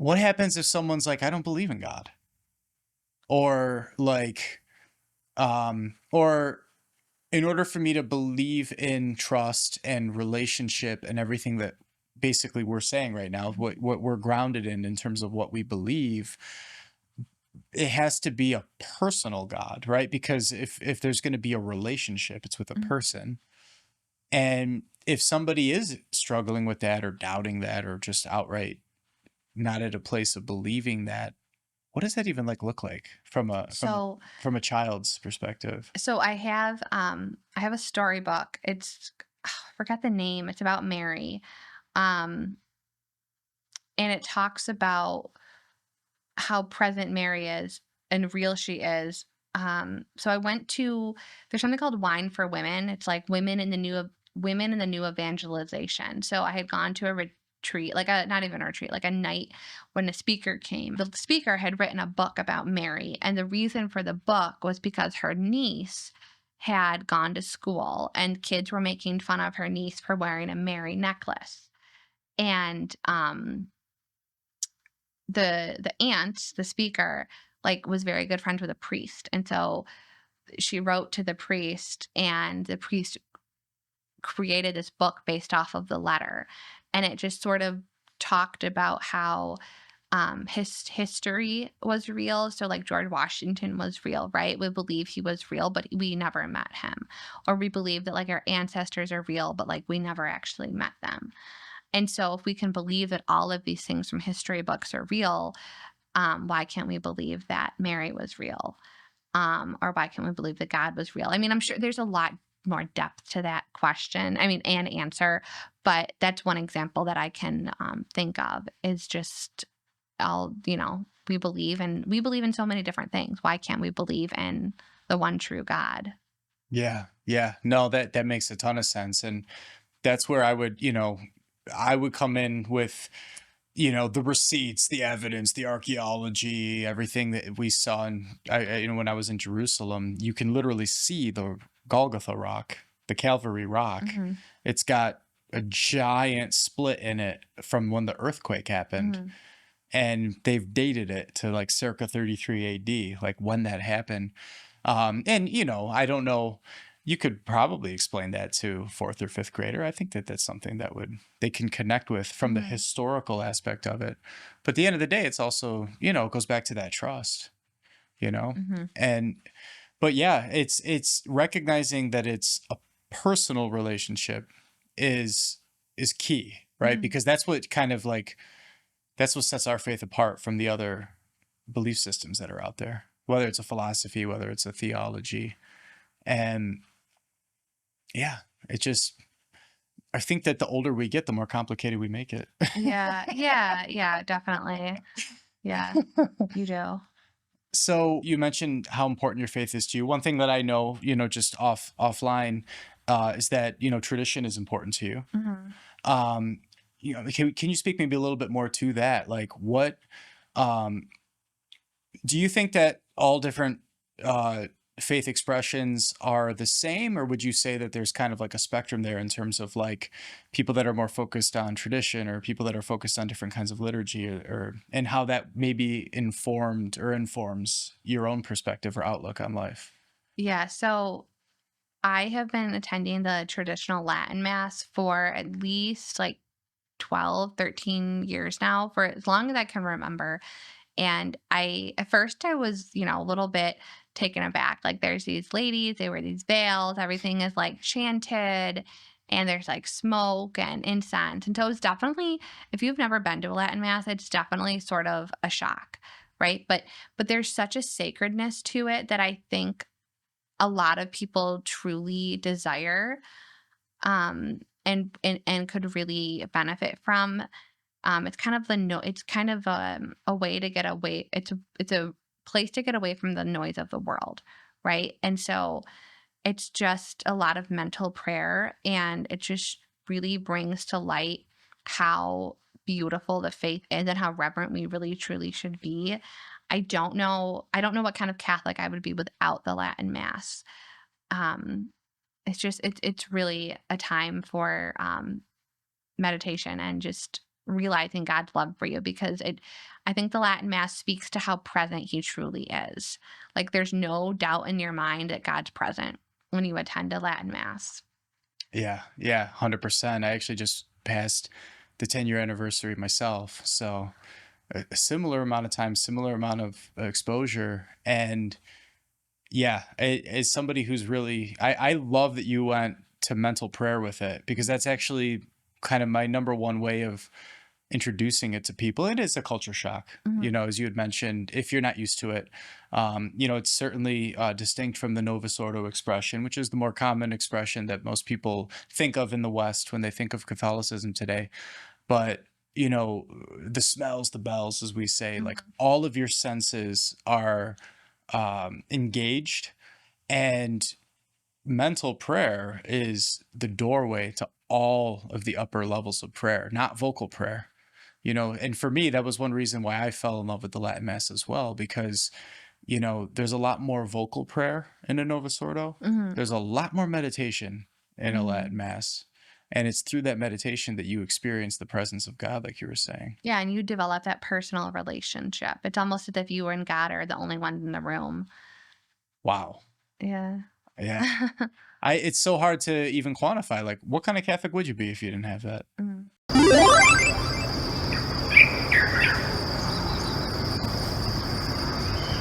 what happens if someone's like, I don't believe in God? Or like, or in order for me to believe in trust and relationship and everything that basically we're saying right now, what we're grounded in terms of what we believe, it has to be a personal God, right? Because if there's going to be a relationship, it's with a Mhm. person. And if somebody is struggling with that or doubting that or just outright not at a place of believing that, what does that even like look like from So from a child's perspective? so I have a storybook. It's I forgot the name. It's about Mary. Um and it talks about how present Mary is and real she is. So I went to there's something called Wine for Women. It's like women in the new evangelization. So I had gone to a retreat, like a not even a retreat, like a night when the speaker came. The speaker had written a book about Mary, and the reason for the book was because her niece had gone to school and kids were making fun of her niece for wearing a Mary necklace. And the aunt, the speaker, like, was very good friends with a priest, and so she wrote to the priest, and the priest created this book based off of the letter, and it just sort of talked about how, history was real, so, like, George Washington was real, right? We believe he was real, but we never met him, or we believe that, like, our ancestors are real, but, like, we never actually met them, and so if we can believe that all of these things from history books are real, why can't we believe that Mary was real? Or why can't we believe that God was real? I mean, I'm sure there's a lot more depth to that question. I mean, and answer, but that's one example that I can think of is just all, we believe in so many different things. Why can't we believe in the one true God? Yeah. Yeah. No, that makes a ton of sense. And that's where I would come in with, the receipts, the evidence, the archaeology, everything that we saw. And when I was in Jerusalem, you can literally see the Golgotha rock, the Calvary rock. Hmm. It's got a giant split in it from when the earthquake happened. Hmm. And they've dated it to like circa 33 AD, like when that happened. And I don't know. You could probably explain that to fourth or fifth grader. I think that that's something that they can connect with from the Hmm. historical aspect of it. But at the end of the day, it's also, it goes back to that trust, you know? Hmm. And but yeah, it's recognizing that it's a personal relationship is is key, right? Hmm. Because that's what sets our faith apart from the other belief systems that are out there, whether it's a philosophy, whether it's a theology. And yeah, it just, I think that the older we get, the more complicated we make it. Yeah, yeah, yeah, definitely. Yeah, you do. So you mentioned how important your faith is to you. One thing that I know, just offline, is that, tradition is important to you. Hmm. Um, can you speak maybe a little bit more to that? Like um, do you think that all different uh, faith expressions are the same, or would you say that there's kind of like a spectrum there in terms of like people that are more focused on tradition or people that are focused on different kinds of liturgy, or and how that maybe informed or informs your own perspective or outlook on life? Yeah, so I have been attending the traditional Latin mass for at least like 12, 13 years now, for as long as I can remember. And at first I was, a little bit taken aback. Like there's these ladies, they wear these veils, everything is like chanted, and there's like smoke and incense. And so it's definitely, if you've never been to a Latin mass, it's definitely sort of a shock. Right. But there's such a sacredness to it that I think a lot of people truly desire, and could really benefit from. It's kind of it's kind of a way to get away. It's a place to get away from the noise of the world, right? And so it's just a lot of mental prayer, and it just really brings to light how beautiful the faith is and how reverent we really truly should be. I don't know what kind of Catholic I would be without the Latin mass. um it's really a time for meditation and just realizing God's love for you, because I think the Latin Mass speaks to how present He truly is. Like, there's no doubt in your mind that God's present when you attend a Latin Mass. Yeah, yeah, 100%. I actually just passed the 10-year anniversary myself, so a similar amount of time, similar amount of exposure, and yeah, as somebody who's really, I love that you went to mental prayer with it, because that's actually kind of my number one way of introducing it to people. It is a culture shock, Mhm, as you had mentioned, if you're not used to it. It's certainly distinct from the Novus Ordo expression, which is the more common expression that most people think of in the West when they think of Catholicism today. But, the smells, the bells, as we say, like mhm. all of your senses are engaged, and mental prayer is the doorway to all of the upper levels of prayer, not vocal prayer. And for me, that was one reason why I fell in love with the Latin Mass as well, because, there's a lot more vocal prayer in a Novus Ordo. Mhm, There's a lot more meditation in a Latin mhm. Mass. And it's through that meditation that you experience the presence of God, like you were saying. Yeah, and you develop that personal relationship. It's almost as if you and God are the only ones in the room. Wow. Yeah. Yeah. It's so hard to even quantify. Like, what kind of Catholic would you be if you didn't have that? Mhm.